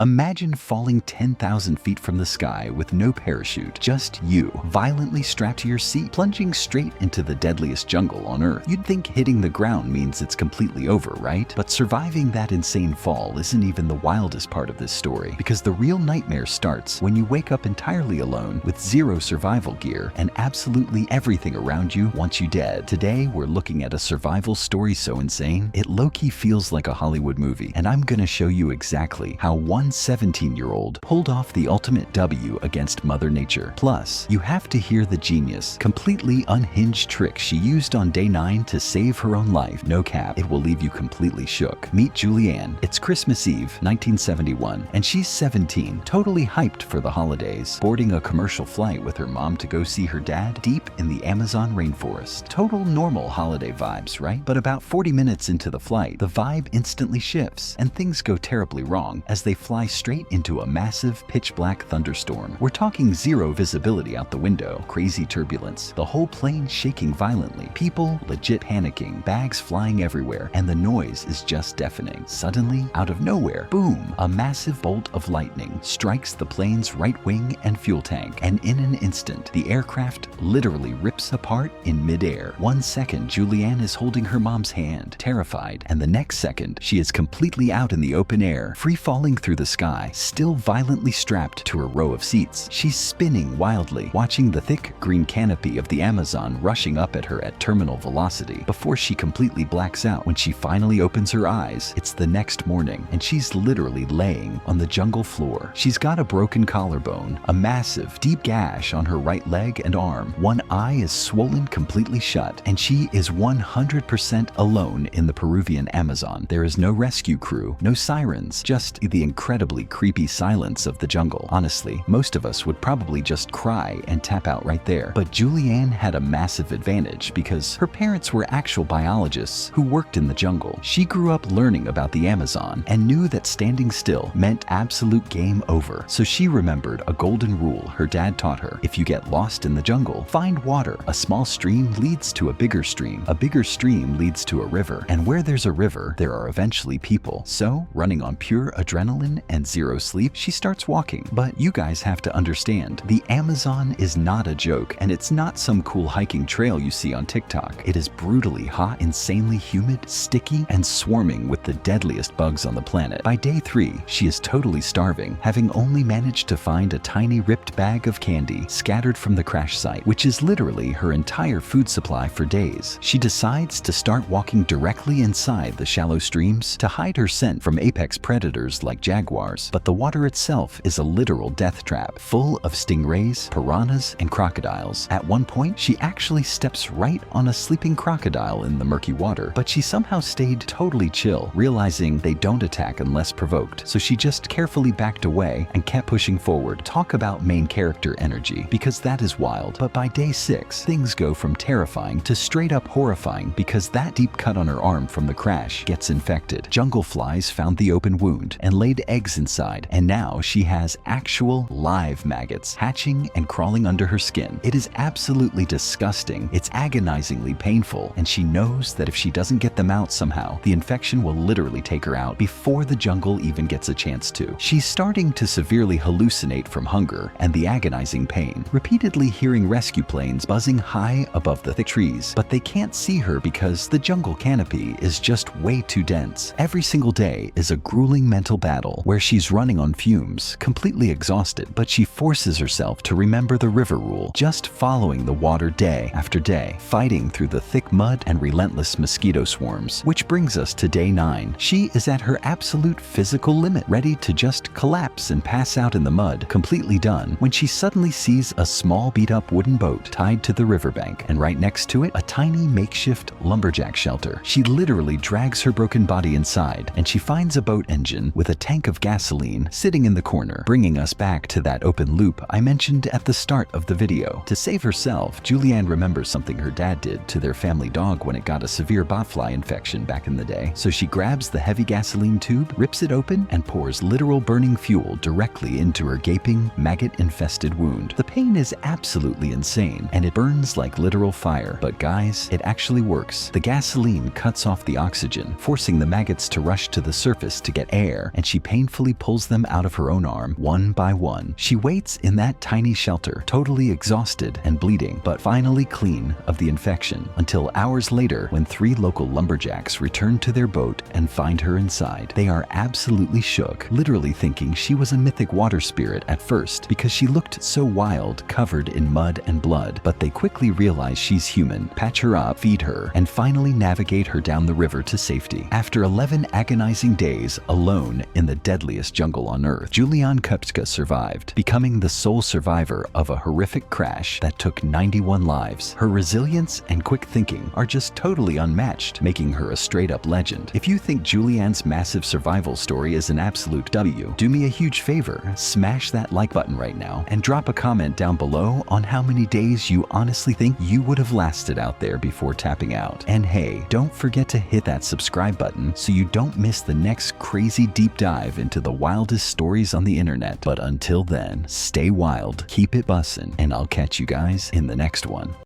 Imagine falling 10,000 feet from the sky with no parachute, just you, violently strapped to your seat, plunging straight into the deadliest jungle on Earth. You'd think hitting the ground means it's completely over, right? But surviving that insane fall isn't even the wildest part of this story, because the real nightmare starts when you wake up entirely alone with zero survival gear and absolutely everything around you wants you dead. Today, we're looking at a survival story so insane, it low-key feels like a Hollywood movie, and I'm gonna show you exactly how one 17-year-old pulled off the ultimate W against Mother Nature. Plus, you have to hear the genius, completely unhinged trick she used on day 9 to save her own life. No cap, it will leave you completely shook. Meet Julianne. It's Christmas Eve, 1971, and she's 17, totally hyped for the holidays, boarding a commercial flight with her mom to go see her dad deep in the Amazon rainforest. Total normal holiday vibes, right? But about 40 minutes into the flight, the vibe instantly shifts, and things go terribly wrong as they fly straight into a massive pitch-black thunderstorm. We're talking zero visibility out the window, crazy turbulence, the whole plane shaking violently, people legit panicking, bags flying everywhere, and the noise is just deafening. Suddenly, out of nowhere, boom, a massive bolt of lightning strikes the plane's right wing and fuel tank, and in an instant, the aircraft literally rips apart in midair. 1 second, Julianne is holding her mom's hand, terrified, and the next second, she is completely out in the open air, free-falling through the sky, still violently strapped to a row of seats. She's spinning wildly, watching the thick green canopy of the Amazon rushing up at her at terminal velocity before she completely blacks out. When she finally opens her eyes, it's the next morning, and she's literally laying on the jungle floor. She's got a broken collarbone, a massive, deep gash on her right leg and arm. One eye is swollen completely shut, and she is 100% alone in the Peruvian Amazon. There is no rescue crew, no sirens, just the incredibly creepy silence of the jungle. Honestly, most of us would probably just cry and tap out right there. But Julianne had a massive advantage because her parents were actual biologists who worked in the jungle. She grew up learning about the Amazon and knew that standing still meant absolute game over. So she remembered a golden rule her dad taught her. If you get lost in the jungle, find water. A small stream leads to a bigger stream stream leads to a river, and where there's a river, there are eventually people. So, running on pure adrenaline and zero sleep, she starts walking. But you guys have to understand, the Amazon is not a joke, and it's not some cool hiking trail you see on TikTok. It is brutally hot, insanely humid, sticky, and swarming with the deadliest bugs on the planet. By day 3, she is totally starving, having only managed to find a tiny ripped bag of candy scattered from the crash site, which is literally her entire food supply for days. She decides to start walking directly inside the shallow streams to hide her scent from apex predators like jaguars, but the water itself is a literal death trap, full of stingrays, piranhas, and crocodiles. At one point, she actually steps right on a sleeping crocodile in the murky water, but she somehow stayed totally chill, realizing they don't attack unless provoked, so she just carefully backed away and kept pushing forward. Talk about main character energy, because that is wild. But by day 6, things go from terrifying to straight up horrifying because that deep cut on her arm from the crash gets infected. Jungle flies found the open wound and laid eggs inside, and now she has actual live maggots hatching and crawling under her skin. It is absolutely disgusting, it's agonizingly painful, and she knows that if she doesn't get them out somehow, the infection will literally take her out before the jungle even gets a chance to. She's starting to severely hallucinate from hunger and the agonizing pain, repeatedly hearing rescue planes buzzing high above the thick trees, but they can't see her because the jungle canopy is just way too dense. Every single day is a grueling mental battle where she's running on fumes, completely exhausted, but she forces herself to remember the river rule, just following the water day after day, fighting through the thick mud and relentless mosquito swarms. Which brings us to day 9. She is at her absolute physical limit, ready to just collapse and pass out in the mud, completely done, when she suddenly sees a small beat-up wooden boat tied to the riverbank, and right next to it, a tiny makeshift lumberjack shelter. She literally drags her broken body inside, and she finds a boat engine with a tank of gasoline sitting in the corner, bringing us back to that open loop I mentioned at the start of the video. To save herself, Julianne remembers something her dad did to their family dog when it got a severe botfly infection back in the day. So she grabs the heavy gasoline tube, rips it open, and pours literal burning fuel directly into her gaping, maggot-infested wound. The pain is absolutely insane, and it burns like literal fire. But guys, it actually works. The gasoline cuts off the oxygen, forcing the maggots to rush to the surface to get air, and she painfully mindfully pulls them out of her own arm one by one. She waits in that tiny shelter, totally exhausted and bleeding, but finally clean of the infection, until hours later when 3 local lumberjacks return to their boat and find her inside. They are absolutely shook, literally thinking she was a mythic water spirit at first because she looked so wild, covered in mud and blood, but they quickly realize she's human, patch her up, feed her, and finally navigate her down the river to safety. After 11 agonizing days alone in the deadliest jungle on Earth, Juliane Kupska survived, becoming the sole survivor of a horrific crash that took 91 lives. Her resilience and quick thinking are just totally unmatched, making her a straight-up legend. If you think Juliane's massive survival story is an absolute W, do me a huge favor, smash that like button right now and drop a comment down below on how many days you honestly think you would have lasted out there before tapping out. And hey, don't forget to hit that subscribe button so you don't miss the next crazy deep dive into the wildest stories on the internet. But until then, stay wild, keep it bussin', and I'll catch you guys in the next one.